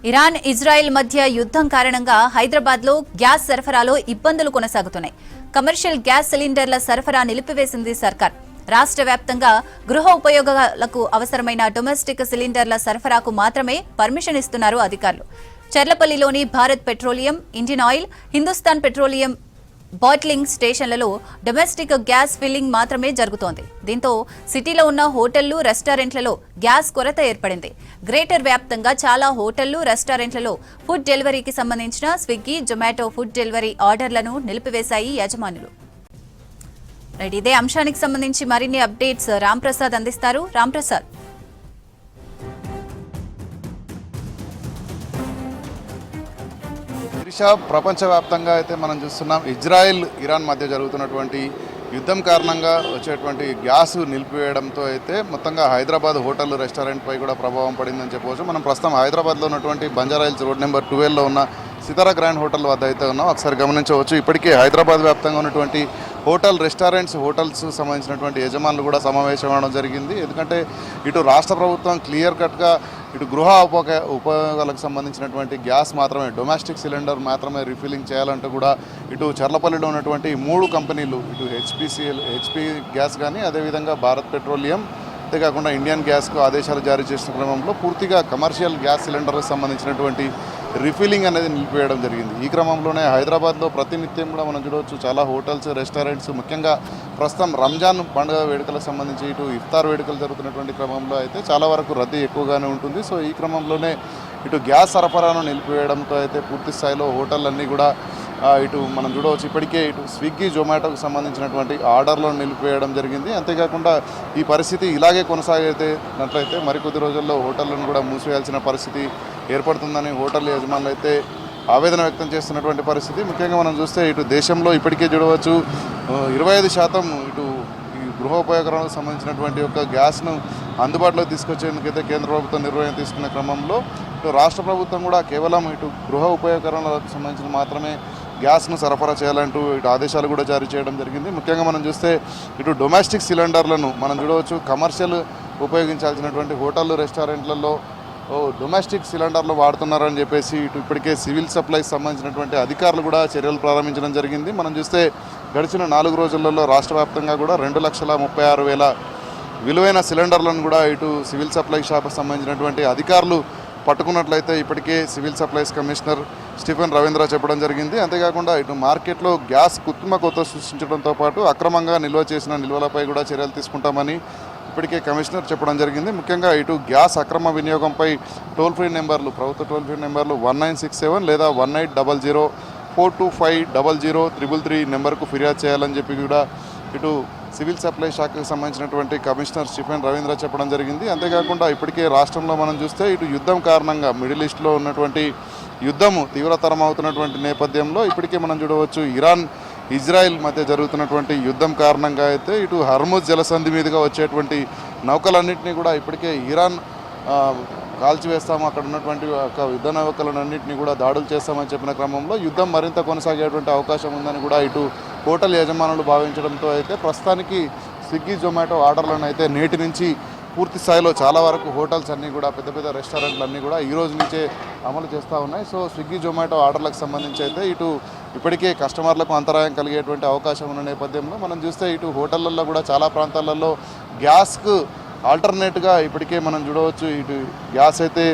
Iran Israel మధ్య యుద్ధం కారణంగా హైదరాబాద్లో గ్యాస్ సరఫరాలో ఇబ్బందులు కొనసాగుతున్నాయి. కమర్షియల్ గ్యాస్ సిలిండర్ల సరఫరా నిలిపివేసింది సర్కార్. రాష్ట్ర వ్యాప్తంగా గృహ ఉపయోగాలకు అవసరమైన డొమెస్టిక్ సిలిండర్ల సరఫరాకు మాత్రమే పర్మిషన్ ఇస్తున్నారు అధికారులు. చర్లపల్లిలోని Bharat petroleum, Indian oil, Hindustan petroleum bottling స్టేషన్లలో డొమెస్టిక్ గ్యాస్ ఫిల్లింగ్ మాత్రమే జరుగుతోంది. దీంతో సిటీలో ఉన్న హోటళ్లు, రెస్టారెంట్లలో గ్యాస్ కొరత ఏర్పడింది. గ్రేటర్ వ్యాప్తంగా చాలా హోటళ్లు, రెస్టారెంట్లలో ఫుడ్ డెలివరీకి సంబంధించిన స్విగ్గీ, జొమాటో ఫుడ్ డెలివరీ ఆర్డర్లను నిలిపివేశాయి యజమానులు. ఇదే అంశానికి సంబంధించి మరిన్ని అప్డేట్స్ రాంప్రసాద్ అందిస్తారు. రాంప్రసాద్, ప్రపంచవ్యాప్తంగా అయితే మనం చూస్తున్నాం, ఇజ్రాయెల్ ఇరాన్ మధ్య జరుగుతున్నటువంటి యుద్ధం కారణంగా వచ్చేటువంటి గ్యాస్ నిలిపివేయడంతో అయితే మొత్తంగా హైదరాబాద్ హోటల్, రెస్టారెంట్ పై కూడా ప్రభావం పడిందని చెప్పవచ్చు. మనం ప్రస్తుతం హైదరాబాద్లో ఉన్నటువంటి బంజారాహిల్స్ రోడ్ నెంబర్ 12లో ఉన్న సితారా గ్రాండ్ హోటల్ వద్ద అయితే ఉన్నాం. ఒకసారి గమనించవచ్చు, ఇప్పటికే హైదరాబాద్ వ్యాప్తంగా ఉన్నటువంటి హోటల్, రెస్టారెంట్స్, హోటల్స్ సంబంధించినటువంటి యజమానులు కూడా సమావేశం అవడం జరిగింది. ఎందుకంటే ఇటు రాష్ట్ర ప్రభుత్వం క్లియర్ కట్గా ఇటు గృహ ఉపయోగాలకు సంబంధించినటువంటి గ్యాస్ మాత్రమే, డొమెస్టిక్ సిలిండర్ మాత్రమే రీఫిల్లింగ్ చేయాలంటూ కూడా ఇటు చర్లపల్లిలో ఉన్నటువంటి 3 కంపెనీలు, ఇటు హెచ్పి గ్యాస్ కానీ, అదేవిధంగా భారత్ పెట్రోలియం, అంతేకాకుండా ఇండియన్ గ్యాస్కు ఆదేశాలు జారీ చేసిన క్రమంలో పూర్తిగా కమర్షియల్ గ్యాస్ సిలిండర్లకు సంబంధించినటువంటి రీఫిల్లింగ్ అనేది నిలిపివేయడం జరిగింది. ఈ క్రమంలోనే హైదరాబాద్లో ప్రతినిత్యం కూడా మనం చూడవచ్చు చాలా హోటల్స్, రెస్టారెంట్స్, ముఖ్యంగా ప్రస్తుతం రంజాన్ పండుగ వేడుకలకు సంబంధించి ఇటు ఇఫ్తార్ వేడుకలు జరుగుతున్నటువంటి క్రమంలో అయితే చాలా వరకు రద్దీ ఎక్కువగానే ఉంటుంది. సో ఈ క్రమంలోనే ఇటు గ్యాస్ సరఫరాను నిలిపివేయడంతో అయితే పూర్తి స్థాయిలో హోటళ్ళన్నీ కూడా ఇటు మనం చూడవచ్చు, ఇప్పటికే ఇటు స్విగ్గీ, జొమాటోకు సంబంధించినటువంటి ఆర్డర్లను నిలిపివేయడం జరిగింది. అంతేకాకుండా ఈ పరిస్థితి ఇలాగే కొనసాగినట్లయితే మరికొద్ది రోజుల్లో హోటళ్లను కూడా మూసివేయాల్సిన పరిస్థితి ఏర్పడుతుందని హోటల్ యజమానులు అయితే ఆవేదన వ్యక్తం చేస్తున్నటువంటి పరిస్థితి. ముఖ్యంగా మనం చూస్తే ఇటు దేశంలో ఇప్పటికే చూడవచ్చు 25% ఇటు ఈ గృహోపయోగాలకు సంబంధించినటువంటి యొక్క గ్యాస్ను అందుబాటులోకి తీసుకొచ్చేందుకైతే కేంద్ర ప్రభుత్వం నిర్ణయం తీసుకున్న క్రమంలో ఇటు రాష్ట్ర ప్రభుత్వం కూడా కేవలం ఇటు గృహ ఉపయోగకరణలకు సంబంధించిన మాత్రమే గ్యాస్ను సరఫరా చేయాలంటూ ఇటు ఆదేశాలు కూడా జారీ చేయడం జరిగింది. ముఖ్యంగా మనం చూస్తే ఇటు డొమెస్టిక్ సిలిండర్లను మనం చూడవచ్చు, కమర్షియల్ ఉపయోగించాల్సినటువంటి హోటళ్ళు, రెస్టారెంట్లలో డొమెస్టిక్ సిలిండర్లు వాడుతున్నారని చెప్పేసి ఇటు ఇప్పటికే సివిల్ సప్లైస్ సంబంధించినటువంటి అధికారులు కూడా చర్యలు ప్రారంభించడం జరిగింది. మనం చూస్తే గడిచిన 4 రోజులలో రాష్ట్ర వ్యాప్తంగా కూడా 2,36,000 విలువైన సిలిండర్లను కూడా ఇటు సివిల్ సప్లై షాప్కి సంబంధించినటువంటి అధికారులు పట్టుకున్నట్లయితే ఇప్పటికే civil supplies commissioner Stephen Ravindra చెప్పడం జరిగింది. అంతేకాకుండా ఇటు మార్కెట్లో గ్యాస్ కృత్రిమ కొరత సృష్టించడంతో పాటు అక్రమంగా నిల్వ చేసిన నిల్వలపై కూడా చర్యలు తీసుకుంటామని ఇప్పటికే కమిషనర్ చెప్పడం జరిగింది. ముఖ్యంగా ఇటు గ్యాస్ అక్రమ వినియోగంపై టోల్ ఫ్రీ నెంబర్లు, ప్రభుత్వ టోల్ ఫ్రీ నెంబర్లు 1967 లేదా 1800 425 00 నెంబర్కు ఫిర్యాదు చేయాలని చెప్పి కూడా ఇటు సివిల్ సప్లై శాఖకు సంబంధించినటువంటి కమిషనర్ స్టీఫెన్ రవీంద్ర చెప్పడం జరిగింది. అంతేకాకుండా ఇప్పటికే రాష్ట్రంలో మనం చూస్తే ఇటు యుద్ధం కారణంగా మిడిల్ ఈస్ట్లో ఉన్నటువంటి యుద్ధము తీవ్రతరం అవుతున్నటువంటి నేపథ్యంలో ఇప్పటికే మనం చూడవచ్చు, ఇరాన్ ఇజ్రాయెల్ మధ్య జరుగుతున్నటువంటి యుద్ధం కారణంగా అయితే ఇటు హర్ముజ్ జలసంధి మీదుగా వచ్చేటువంటి నౌకలన్నింటినీ కూడా ఇప్పటికే ఇరాన్ కాల్చివేస్తాము, అక్కడ ఉన్నటువంటి యుద్ధ నౌకలన్నింటినీ కూడా దాడులు చేస్తామని చెప్పిన క్రమంలో యుద్ధం మరింత కొనసాగేటువంటి అవకాశం ఉందని కూడా ఇటు హోటల్ యజమానులు భావించడంతో అయితే ప్రస్తుతానికి స్విగ్గీ, జొమాటో ఆర్డర్లను అయితే నేటి నుంచి పూర్తి స్థాయిలో చాలా వరకు హోటల్స్ అన్నీ కూడా, పెద్ద పెద్ద రెస్టారెంట్లు అన్నీ కూడా ఈ రోజు నుంచే అమలు చేస్తూ ఉన్నాయి. సో స్విగ్గీ, జొమాటో ఆర్డర్లకు సంబంధించి అయితే ఇటు ఇప్పటికే కస్టమర్లకు అంతరాయం కలిగేటువంటి అవకాశం ఉన్న నేపథ్యంలో మనం చూస్తే ఇటు హోటళ్లలో కూడా చాలా ప్రాంతాలలో గ్యాస్కు ఆల్టర్నేట్గా ఇప్పటికే మనం చూడవచ్చు, ఇటు గ్యాస్ అయితే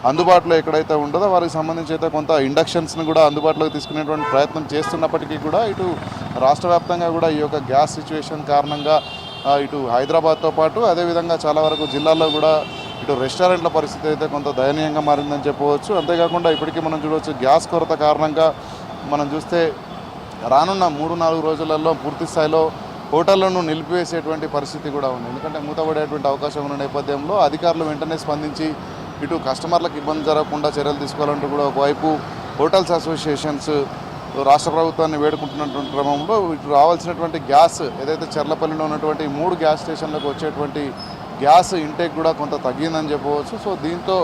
అందుబాటులో ఎక్కడైతే ఉండదో వారికి సంబంధించి అయితే కొంత ఇండక్షన్స్ని కూడా అందుబాటులోకి తీసుకునేటువంటి ప్రయత్నం చేస్తున్నప్పటికీ కూడా ఇటు రాష్ట్ర వ్యాప్తంగా కూడా ఈ యొక్క గ్యాస్ సిచ్యువేషన్ కారణంగా ఇటు హైదరాబాద్తో పాటు అదేవిధంగా చాలా వరకు జిల్లాల్లో కూడా ఇటు రెస్టారెంట్ల పరిస్థితి అయితే కొంత దయనీయంగా మారిందని చెప్పవచ్చు. అంతేకాకుండా ఇప్పటికీ మనం చూడవచ్చు, గ్యాస్ కొరత కారణంగా మనం చూస్తే రానున్న 3-4 రోజులలో పూర్తి స్థాయిలో హోటళ్లను నిలిపివేసేటువంటి పరిస్థితి కూడా ఉంది. ఎందుకంటే మూతపడేటువంటి అవకాశం ఉన్న నేపథ్యంలో అధికారులు వెంటనే స్పందించి ఇటు కస్టమర్లకు ఇబ్బంది జరగకుండా చర్యలు తీసుకోవాలంటూ కూడా ఒకవైపు హోటల్స్ అసోసియేషన్స్ రాష్ట్ర ప్రభుత్వాన్ని వేడుకుంటున్నటువంటి క్రమంలో ఇటు రావాల్సినటువంటి గ్యాస్ ఏదైతే చర్లపల్లిలో ఉన్నటువంటి 3 గ్యాస్ స్టేషన్లకు వచ్చేటువంటి గ్యాస్ ఇంటేక్ కూడా కొంత తగ్గిందని చెప్పవచ్చు. సో దీంతో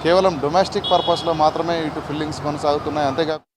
కేవలం డొమెస్టిక్ పర్పస్లో మాత్రమే ఇటు ఫిల్లింగ్స్ కొనసాగుతున్నాయి. అంతేకాకుండా